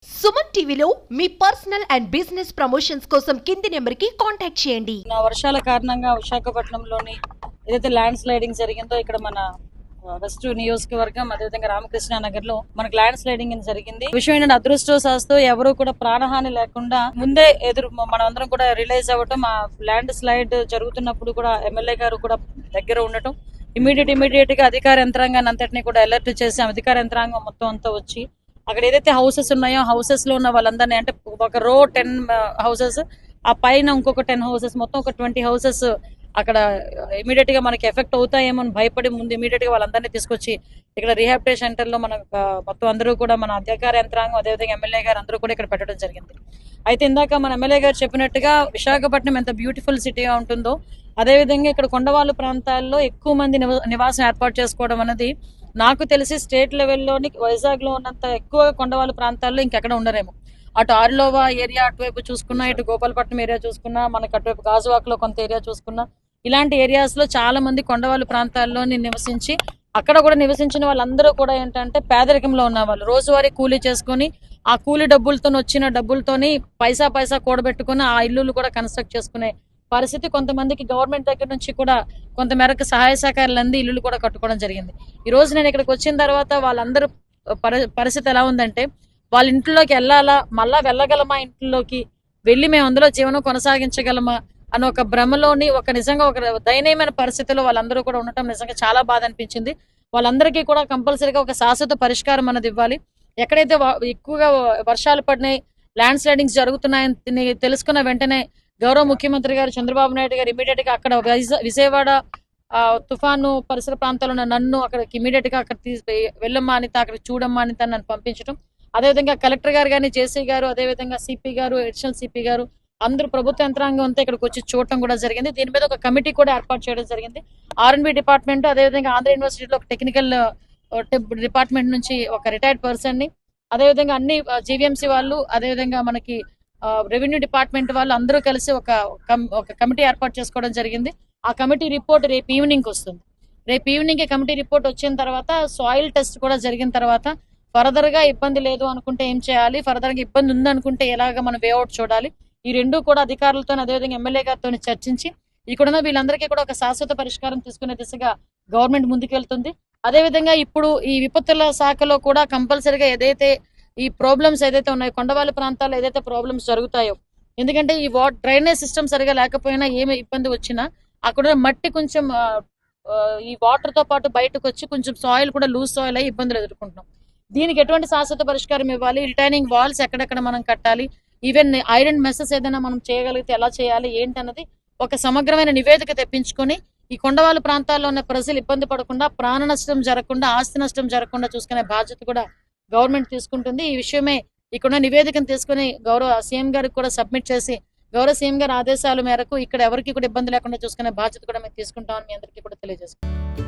సుమన్ టీవీలో మీ personal and business promotions కోసం కింది నెంబర్కి కాంటాక్ట్ చేయండి. వర్షాల కారణంగా విశాఖపట్నంలోని ఏదైతే ల్యాండ్ స్లైడింగ్ జరిగిందో ఇక్కడ మన వెస్ట్ నియోజకవర్గం అదేవిధంగా రామకృష్ణ నగర్ లో మనకు ల్యాండ్ స్లైడింగ్ జరిగింది. విషయం ఏంటంటే అదృష్టవశాత్తు ఎవరు కూడా ప్రాణహాని లేకుండా ముందే మనమందరం కూడా రిలైజ్ అవ్వటం, ఆ ల్యాండ్ స్లైడ్ జరుగుతున్నప్పుడు కూడా ఎమ్మెల్యే గారు కూడా దగ్గర ఉండటం, ఇమీడియట్ గా అధికార యంత్రాంగాన్ని అంతటినీ కూడా అలర్ట్ చేసి అధికార యంత్రాంగం మొత్తం అంతా వచ్చి అక్కడ ఏదైతే హౌసెస్ ఉన్నాయో హౌసెస్ లో ఉన్న వాళ్ళందరినీ, అంటే ఒక రో 10 హౌసెస్, ఆ పైన ఇంకొక 10 హౌసెస్, మొత్తం ఒక 20 హౌసెస్ అక్కడ ఇమీడియట్ గా మనకి ఎఫెక్ట్ అవుతాయేమో అని భయపడి ముందు ఇమీడియట్ గా వాళ్ళందరినీ తీసుకొచ్చి ఇక్కడ రీహాబిలిటేషన్ సెంటర్ లో మన మొత్తం అందరూ కూడా మన అధికార యంత్రాంగం అదేవిధంగా ఎమ్మెల్యే గారు అందరూ కూడా ఇక్కడ పెట్టడం జరిగింది. అయితే ఇందాక మన ఎమ్మెల్యే గారు చెప్పినట్టుగా విశాఖపట్నం ఎంత బ్యూటిఫుల్ సిటీగా ఉంటుందో అదేవిధంగా ఇక్కడ కొండవాళ్ళు ప్రాంతాల్లో ఎక్కువ మంది నివాసం ఏర్పాటు చేసుకోవడం అనేది నాకు తెలిసి స్టేట్ లెవెల్లోని వైజాగ్ లో ఉన్నంత ఎక్కువ కొండవాళ్ళ ప్రాంతాల్లో ఇంకెక్కడ ఉండరేమో. అటు ఆర్లోవా ఏరియా అటువైపు చూసుకున్నా, ఇటు గోపాలపట్నం ఏరియా చూసుకున్నా, మనకి అటువైపు గాజువాక్ లో కొంత ఏరియా చూసుకున్నా, ఇలాంటి ఏరియాస్ లో చాలా మంది కొండవాళ్ళ ప్రాంతాల్లోని నివసించి అక్కడ కూడా నివసించిన వాళ్ళందరూ కూడా ఏంటంటే పేదరికంలో ఉన్న వాళ్ళు, రోజువారీ కూలీ చేసుకుని ఆ కూలీ డబ్బులతో వచ్చిన డబ్బులతోని పైసా కూడబెట్టుకుని ఆ ఇల్లులు కూడా కన్స్ట్రక్ట్ చేసుకునే పరిస్థితి, కొంతమందికి గవర్నమెంట్ దగ్గర నుంచి కూడా కొంత మేరకు సహాయ సహకారాలు అంది ఇల్లులు కూడా కట్టుకోవడం జరిగింది. ఈ రోజు నేను ఇక్కడికి వచ్చిన తర్వాత వాళ్ళందరూ పరిస్థితి ఎలా ఉందంటే, వాళ్ళ ఇంట్లోకి వెళ్ళాలా, మళ్ళా వెళ్ళగలమా, ఇంట్లోకి వెళ్ళి మేము అందులో జీవనం కొనసాగించగలమా అని ఒక భ్రమలోని నిజంగా ఒక దయనీయమైన పరిస్థితిలో వాళ్ళందరూ కూడా ఉండటం నిజంగా చాలా బాధ అనిపించింది. వాళ్ళందరికీ కూడా కంపల్సరీగా ఒక శాశ్వత పరిష్కారం అన్నది ఇవ్వాలి. ఎక్కడైతే ఎక్కువగా వర్షాలు పడినాయి, ల్యాండ్ స్లైడింగ్స్ జరుగుతున్నాయని తెలుసుకున్న వెంటనే గౌరవ ముఖ్యమంత్రి గారు చంద్రబాబు నాయుడు గారు ఇమీడియట్ గా అక్కడ విజయవాడ తుఫాను పరిసర ప్రాంతాల్లో ఉన్న నన్ను అక్కడికి ఇమీడియట్ గా అక్కడ వెళ్ళమ్మా అని, అక్కడ చూడమ్మా అని నన్ను పంపించడం, అదేవిధంగా కలెక్టర్ గారు కానీ, జేసీ గారు, అదేవిధంగా సిపి గారు, అడిషనల్ సిపి గారు అందరూ ప్రభుత్వ యంత్రాంగం అంతా ఇక్కడికి వచ్చి చూడటం కూడా జరిగింది. దీని మీద ఒక కమిటీ కూడా ఏర్పాటు చేయడం జరిగింది. R&B డిపార్ట్మెంట్ అదేవిధంగా ఆంధ్ర యూనివర్సిటీలో ఒక టెక్నికల్ డిపార్ట్మెంట్ నుంచి ఒక రిటైర్డ్ పర్సన్ ని, అదేవిధంగా అన్ని జీవీఎంసీ వాళ్ళు, అదేవిధంగా మనకి రెవెన్యూ డిపార్ట్మెంట్ వాళ్ళు అందరూ కలిసి ఒక కమిటీ ఏర్పాటు చేసుకోవడం జరిగింది. ఆ కమిటీ రిపోర్ట్ రేపు ఈవినింగ్ వస్తుంది. రేపు ఈవినింగ్ కమిటీ రిపోర్ట్ వచ్చిన తర్వాత సాయిల్ టెస్ట్ కూడా జరిగిన తర్వాత ఫర్దర్ గా ఇబ్బంది లేదు అనుకుంటే ఏం చేయాలి, ఫర్దర్ గా ఇబ్బంది ఉంది అనుకుంటే ఎలాగ మనం వేఅవుట్ చూడాలి, ఈ రెండు కూడా అధికారులతో అదేవిధంగా ఎమ్మెల్యే గారితో చర్చించి ఇక్కడున్న వీళ్ళందరికీ కూడా ఒక శాశ్వత పరిష్కారం తీసుకునే దిశగా గవర్నమెంట్ ముందుకెళ్తుంది. అదేవిధంగా ఇప్పుడు ఈ విపత్తుల శాఖలో కూడా కంపల్సరీగా ఏదైతే ఈ ప్రాబ్లమ్స్ ఏదైతే ఉన్నాయో, కొండవాళ్ళ ప్రాంతాల్లో ఏదైతే ప్రాబ్లమ్స్ జరుగుతాయో, ఎందుకంటే ఈ డ్రైనేజ్ సిస్టమ్ సరిగా లేకపోయినా ఏమి ఇబ్బంది వచ్చినా అక్కడ మట్టి కొంచెం ఈ వాటర్ తో పాటు బయటకు వచ్చి కొంచెం సాయిల్ కూడా లూజ్ సాయిల్ అయ్యి ఇబ్బందులు ఎదుర్కొంటున్నాం. దీనికి ఎటువంటి శాశ్వత పరిష్కారం ఇవ్వాలి, రిటైనింగ్ వాల్స్ ఎక్కడెక్కడ మనం కట్టాలి, ఈవెన్ ఐరన్ మెసెస్ ఏదైనా మనం చేయగలిగితే ఎలా చేయాలి ఏంటన్నది ఒక సమగ్రమైన నివేదిక తెప్పించుకొని ఈ కొండవాళ్ళ ప్రాంతాల్లో ఉన్న ప్రజలు ఇబ్బంది పడకుండా, ప్రాణ నష్టం జరగకుండా, ఆస్తి నష్టం జరగకుండా చూసుకునే బాధ్యత కూడా గవర్నమెంట్ తీసుకుంటుంది. ఈ విషయమే ఇక్కడ నివేదికను తీసుకుని గౌరవ సీఎం గారికి కూడా సబ్మిట్ చేసి గౌరవ సీఎం గారి ఆదేశాల మేరకు ఇక్కడ ఎవరికి కూడా ఇబ్బంది లేకుండా చూసుకునే బాధ్యత కూడా మేము తీసుకుంటామని మీ అందరికీ కూడా తెలియజేస్తాం.